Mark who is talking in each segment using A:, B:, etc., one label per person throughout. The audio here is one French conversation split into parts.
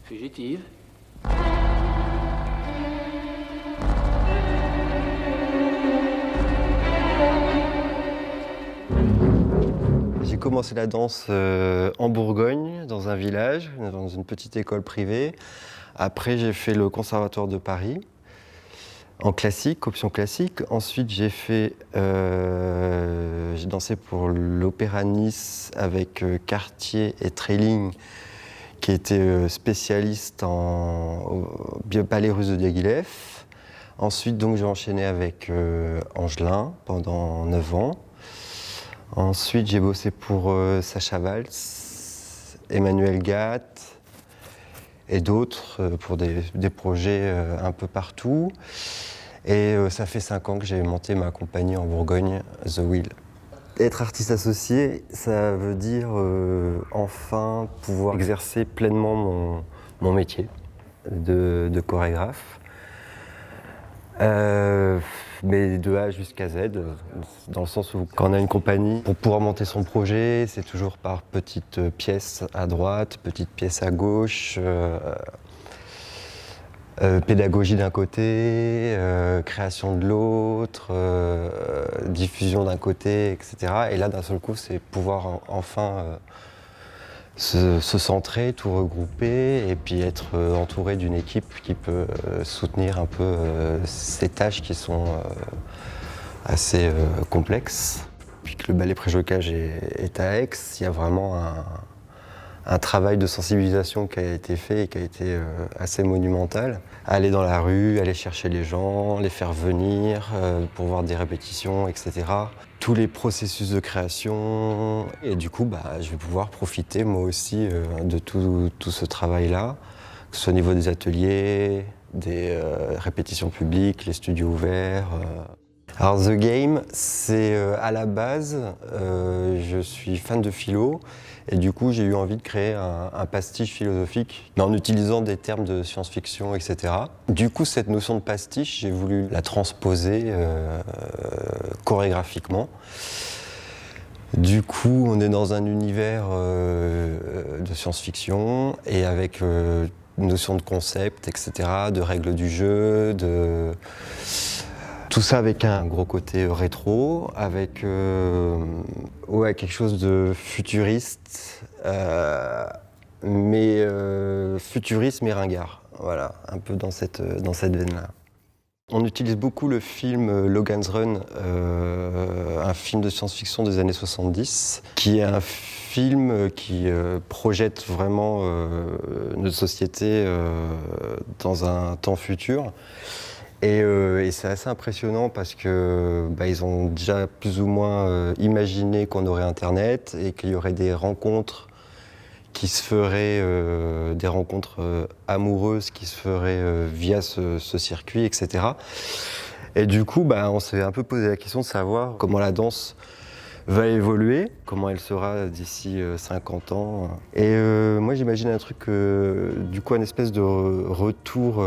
A: Fugitive.
B: J'ai commencé la danse en Bourgogne, dans un village, dans une petite école privée. Après, j'ai fait le Conservatoire de Paris, en classique, option classique. Ensuite, j'ai dansé pour l'Opéra Nice avec Cartier et Tréling, qui étaient spécialistes en ballet russe de Diaghilev. Ensuite, donc, j'ai enchaîné avec Angelin pendant 9 ans. Ensuite, j'ai bossé pour Sacha Valls, Emmanuel Gatt et d'autres pour des projets un peu partout. Et ça fait 5 ans que j'ai monté ma compagnie en Bourgogne, The Wheel. Être artiste associé, ça veut dire enfin pouvoir exercer pleinement mon métier de chorégraphe. Mais de A jusqu'à Z, dans le sens où quand on a une compagnie, pour pouvoir monter son projet, c'est toujours par petites pièces à droite, petites pièces à gauche, pédagogie d'un côté, création de l'autre, diffusion d'un côté, etc. Et là, d'un seul coup, c'est pouvoir enfin se centrer, tout regrouper et puis être entouré d'une équipe qui peut soutenir un peu ces tâches qui sont assez complexes. Puis que le ballet Préjocage est à Aix, il y a vraiment un travail de sensibilisation qui a été fait et qui a été assez monumental. Aller dans la rue, aller chercher les gens, les faire venir pour voir des répétitions, etc. Tous les processus de création. Et du coup, je vais pouvoir profiter moi aussi de tout ce travail-là, que ce soit au niveau des ateliers, des répétitions publiques, les studios ouverts. Alors The Game, c'est à la base, je suis fan de philo et du coup j'ai eu envie de créer un pastiche philosophique mais en utilisant des termes de science-fiction, etc. Du coup cette notion de pastiche, j'ai voulu la transposer chorégraphiquement. Du coup on est dans un univers de science-fiction et avec une notion de concept, etc., de règles du jeu, tout ça avec un gros côté rétro, avec quelque chose de futuriste, mais futuriste mais ringard. Voilà, un peu dans cette veine-là. On utilise beaucoup le film Logan's Run, un film de science-fiction des années 70, qui est un film qui projette vraiment notre société dans un temps futur. Et c'est assez impressionnant parce que ils ont déjà plus ou moins imaginé qu'on aurait Internet et qu'il y aurait des rencontres qui se feraient, des rencontres amoureuses qui se feraient via ce circuit, etc. Et du coup, on s'est un peu posé la question de savoir comment la danse va évoluer, comment elle sera d'ici 50 ans. Et moi, j'imagine un truc, du coup, une espèce de retour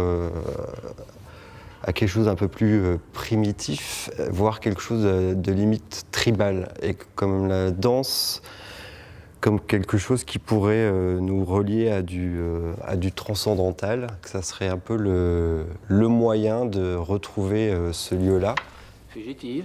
B: à quelque chose d'un peu plus primitif, voire quelque chose de limite tribal. Et comme la danse, comme quelque chose qui pourrait nous relier à du transcendantal, que ça serait un peu le moyen de retrouver ce lieu-là.
A: Fugitive.